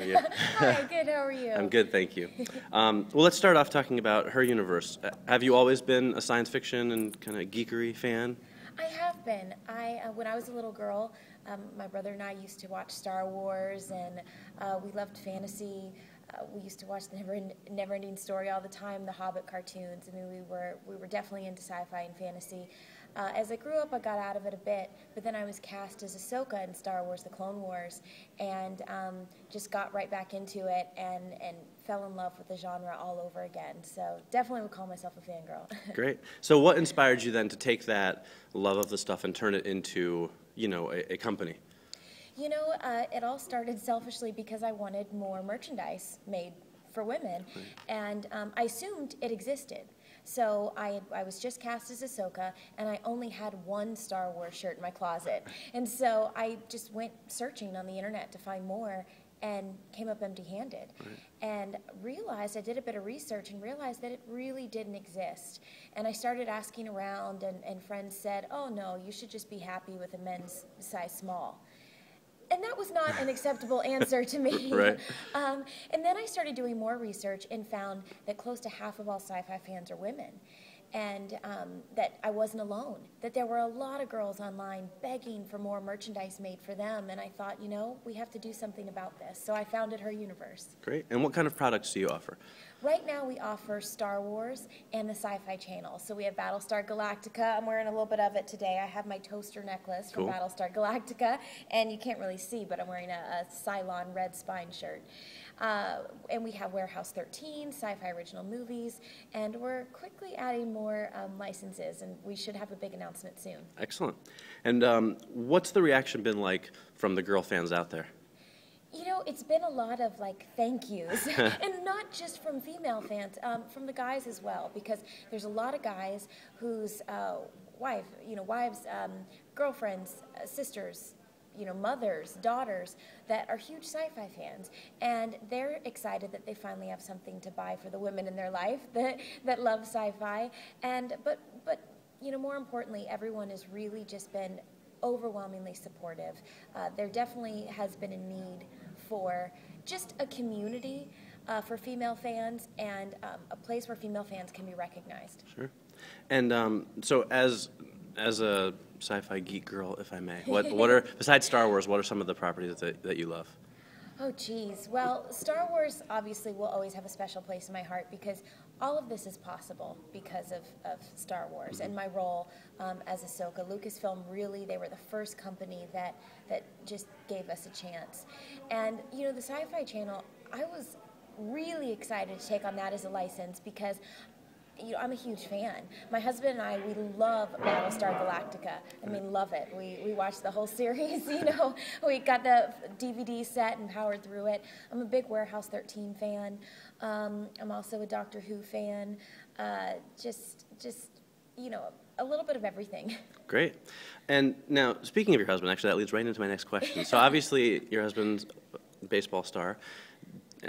you? Hi, good, how are you? I'm good, thank you. Well, let's start off talking about her universe. Have you always been a science fiction and kind of geekery fan? I have been. When I was a little girl, my brother and I used to watch Star Wars, and we loved fantasy. We used to watch the Never-Ending Story all the time, the Hobbit cartoons. I mean, we were definitely into sci-fi and fantasy. As I grew up, I got out of it a bit, but then I was cast as Ahsoka in Star Wars: The Clone Wars, and just got right back into it and fell in love with the genre all over again. So definitely would call myself a fangirl. Great. So what inspired you then to take that love of the stuff and turn it into, a company? It all started selfishly because I wanted more merchandise made for women, and I assumed it existed. So I was just cast as Ahsoka, and I only had one Star Wars shirt in my closet. And so I just went searching on the internet to find more and came up empty-handed. And realized, I did a bit of research and realized that it really didn't exist. And I started asking around, and friends said, oh no, you should just be happy with a men's size small. And that was not an acceptable answer to me. Right. And then I started doing more research and found that close to half of all sci-fi fans are women. And that I wasn't alone, that there were a lot of girls online begging for more merchandise made for them. And I thought, we have to do something about this. So I founded Her Universe. Great. And what kind of products do you offer? Right now we offer Star Wars and the Sci-Fi Channel. So we have Battlestar Galactica. I'm wearing a little bit of it today. I have my toaster necklace from Battlestar Galactica. And you can't really see, but I'm wearing a Cylon red spine shirt. And we have Warehouse 13, Sci-Fi Original Movies, and we're quickly adding more licenses, and we should have a big announcement soon. Excellent. And what's the reaction been like from the girl fans out there? It's been a lot of thank yous, and not just from female fans, from the guys as well, because there's a lot of guys whose wives, girlfriends, sisters, mothers, daughters that are huge sci-fi fans, and they're excited that they finally have something to buy for the women in their life that love sci-fi, but more importantly, everyone has really just been overwhelmingly supportive. There definitely has been a need for just a community for female fans and a place where female fans can be recognized. Sure. And so as a sci-fi geek girl, if I may, what are, besides Star Wars, what are some of the properties that you love? Oh, geez. Well, Star Wars obviously will always have a special place in my heart because all of this is possible because of Star Wars and my role as Ahsoka. Lucasfilm really, they were the first company that just gave us a chance. And, the Sci-Fi Channel, I was really excited to take on that as a license because I'm a huge fan. My husband and I, we love Battlestar Galactica. I mean, love it. We watched the whole series, We got the DVD set and powered through it. I'm a big Warehouse 13 fan. I'm also a Doctor Who fan. Just a little bit of everything. Great. And now, speaking of your husband, actually, that leads right into my next question. So obviously, your husband's a baseball star.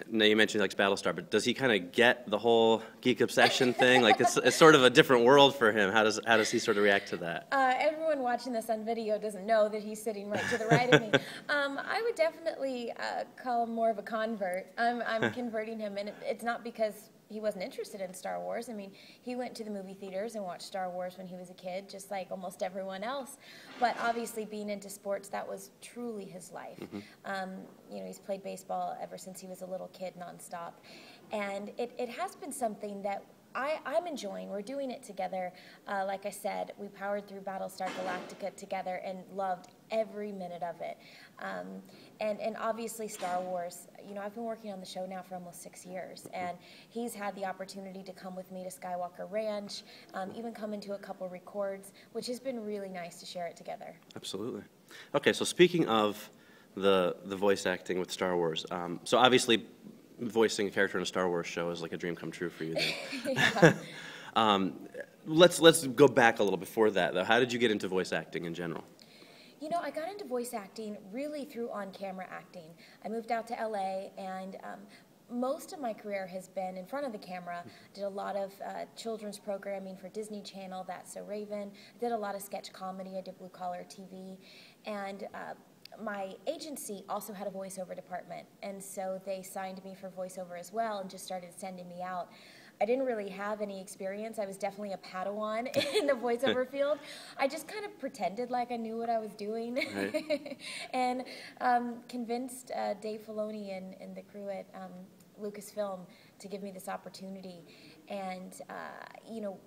Now, you mentioned he likes Battlestar, but does he kind of get the whole geek obsession thing? It's sort of a different world for him. How does he sort of react to that? Everyone watching this on video doesn't know that he's sitting right to the right of me. I would definitely call him more of a convert. I'm converting him, and it's not because he wasn't interested in Star Wars. I mean, he went to the movie theaters and watched Star Wars when he was a kid, just like almost everyone else. But obviously, being into sports, that was truly his life. He's played baseball ever since he was a little kid nonstop. And it has been something that I'm enjoying. We're doing it together. Like I said, we powered through Battlestar Galactica together and loved every minute of it. And obviously Star Wars, I've been working on the show now for almost 6 years, and he's had the opportunity to come with me to Skywalker Ranch, even come into a couple records, which has been really nice to share it together. Absolutely. Okay, so speaking of the voice acting with Star Wars, so obviously voicing a character in a Star Wars show is like a dream come true for you then. Let's go back a little before that, though. How did you get into voice acting in general? I got into voice acting really through on-camera acting. I moved out to LA, and most of my career has been in front of the camera. Did a lot of children's programming for Disney Channel, That's So Raven. Did a lot of sketch comedy. I did blue-collar TV. And my agency also had a voiceover department, and so they signed me for voiceover as well and just started sending me out. I didn't really have any experience. I was definitely a Padawan in the voiceover field. I just kind of pretended like I knew what I was doing, Right. and convinced Dave Filoni and the crew at Lucasfilm to give me this opportunity. And, you know,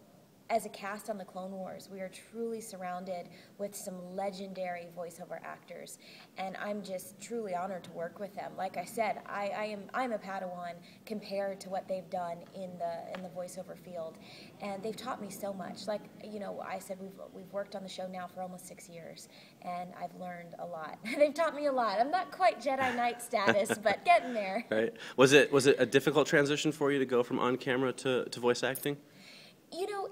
as a cast on the Clone Wars, we are truly surrounded with some legendary voiceover actors, and I'm just truly honored to work with them. Like I said, I'm a Padawan compared to what they've done in the voiceover field, and they've taught me so much. Like, you know, I said we've worked on the show now for almost 6 years, and I've learned a lot. They've taught me a lot. I'm not quite Jedi Knight status, but getting there. Right. Was it a difficult transition for you to go from on camera to voice acting? You know,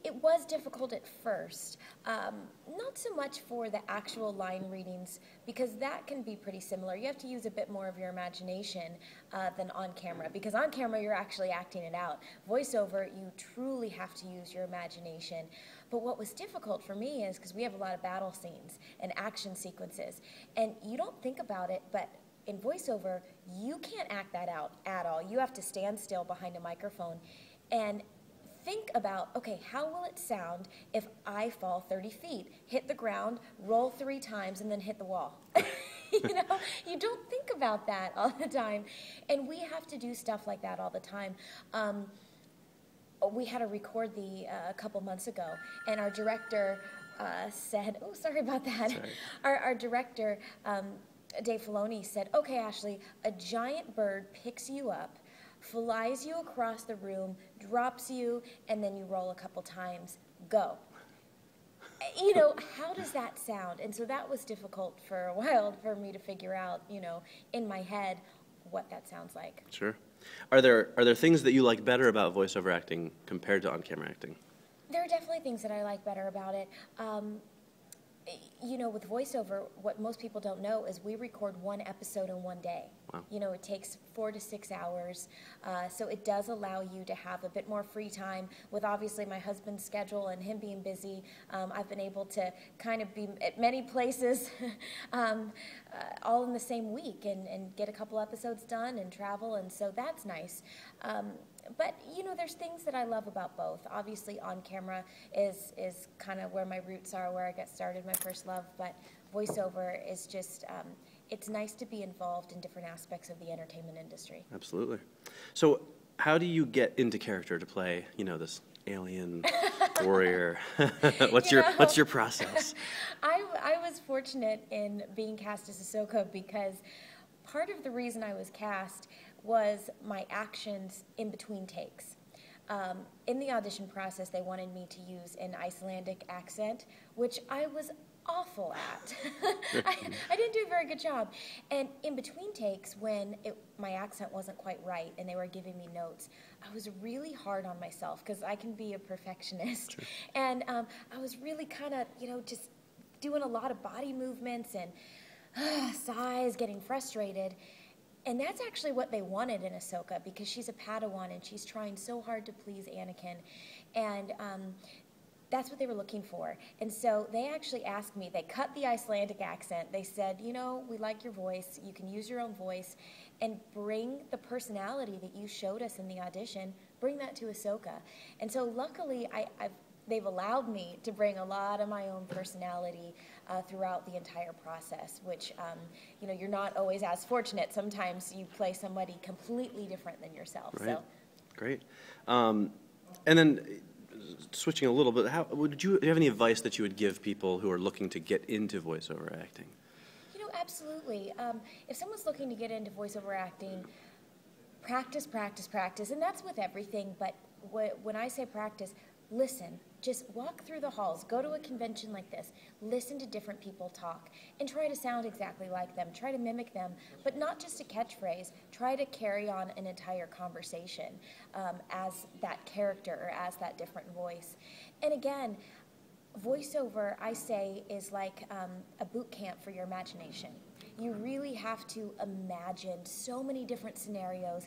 it was difficult at first, not so much for the actual line readings, because that can be pretty similar. You have to use a bit more of your imagination than on camera, because on camera you're actually acting it out. Voiceover, you truly have to use your imagination. But what was difficult for me is because we have a lot of battle scenes and action sequences, and you don't think about it, but in voiceover, you can't act that out at all. You have to stand still behind a microphone and think about, okay, how will it sound if I fall 30 feet, hit the ground, roll 3 times, and then hit the wall? You know, you don't think about that all the time. And we have to do stuff like that all the time. We had to record a couple months ago, and our director said, oh, sorry about that. Sorry. Our director, Dave Filoni, said, okay, Ashley, a giant bird picks you up, flies you across the room, drops you, and then you roll a couple times. Go. You know, how does that sound? And so that was difficult for a while for me to figure out, you know, in my head what that sounds like. Sure. Are there things that you like better about voiceover acting compared to on-camera acting? There are definitely things that I like better about it. You know, with voiceover, what most people don't know is we record 1 episode in 1 day. Wow. You know, it takes 4 to 6 hours, so it does allow you to have a bit more free time. With obviously my husband's schedule and him being busy, I've been able to kind of be at many places all in the same week and get a couple episodes done and travel, and so that's nice. But, you know, there's things that I love about both. Obviously, on camera is kind of where my roots are, where I got started, my first love. But voiceover is just, it's nice to be involved in different aspects of the entertainment industry. Absolutely. So how do you get into character to play, you know, this alien warrior? What's your process? I was fortunate in being cast as Ahsoka because part of the reason I was cast was my actions in between takes. In the audition process, they wanted me to use an Icelandic accent, which I was awful at. I didn't do a very good job. And in between takes, when my accent wasn't quite right and they were giving me notes, I was really hard on myself because I can be a perfectionist. Sure. And I was really kind of, you know, just doing a lot of body movements and sighs, getting frustrated. And that's actually what they wanted in Ahsoka, because she's a Padawan and she's trying so hard to please Anakin. And that's what they were looking for. And so they actually asked me, they cut the Icelandic accent. They said, you know, we like your voice. You can use your own voice and bring the personality that you showed us in the audition, bring that to Ahsoka. And so luckily, they've allowed me to bring a lot of my own personality throughout the entire process, which, you know, you're not always as fortunate. Sometimes you play somebody completely different than yourself. Right. So. Great. And then switching a little bit, do you have any advice that you would give people who are looking to get into voiceover acting? You know, absolutely. If someone's looking to get into voiceover acting, practice, practice, practice. And that's with everything, but when I say practice, listen. Just walk through the halls, go to a convention like this, listen to different people talk, and try to sound exactly like them. Try to mimic them, but not just a catchphrase. Try to carry on an entire conversation as that character or as that different voice. And again, voiceover, I say, is like a boot camp for your imagination. You really have to imagine so many different scenarios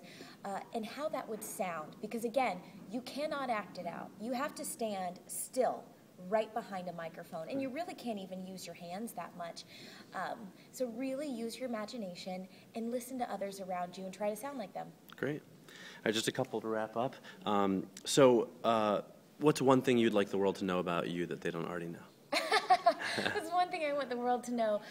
and how that would sound. Because again, you cannot act it out. You have to stand still, right behind a microphone. And you really can't even use your hands that much. So really use your imagination and listen to others around you and try to sound like them. Great. All right, just a couple to wrap up. What's one thing you'd like the world to know about you that they don't already know? That's one thing I want the world to know.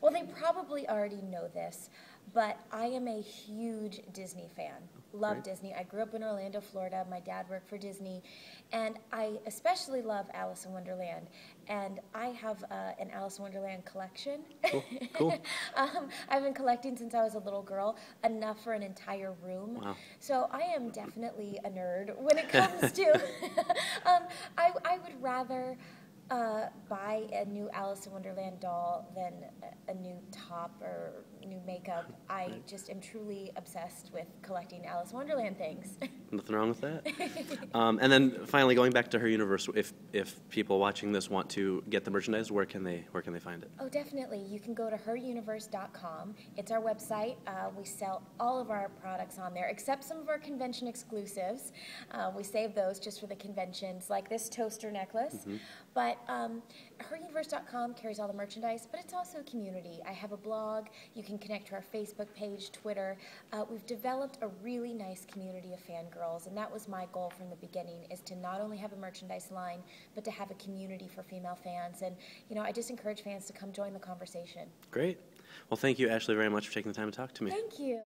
Well, they probably already know this, but I am a huge Disney fan. Love Disney. I grew up in Orlando, Florida. My dad worked for Disney, and I especially love Alice in Wonderland. And I have an Alice in Wonderland collection. Cool. I've been collecting since I was a little girl, enough for an entire room. Wow. So I am definitely a nerd when it comes to. I would rather buy a new Alice in Wonderland doll than a new top or new makeup. I just am truly obsessed with collecting Alice in Wonderland things. Nothing wrong with that. And then finally, going back to her universe, if people watching this want to get the merchandise, where can they find it? Oh, definitely. You can go to heruniverse.com. It's our website. We sell all of our products on there, except some of our convention exclusives. We save those just for the conventions, like this toaster necklace. Mm-hmm. But heruniverse.com carries all the merchandise, but it's also a community. I have a blog. You can connect to our Facebook page, Twitter. We've developed a really nice community of fangirls, and that was my goal from the beginning, is to not only have a merchandise line, but to have a community for female fans. And, I just encourage fans to come join the conversation. Great. Well, thank you, Ashley, very much for taking the time to talk to me. Thank you.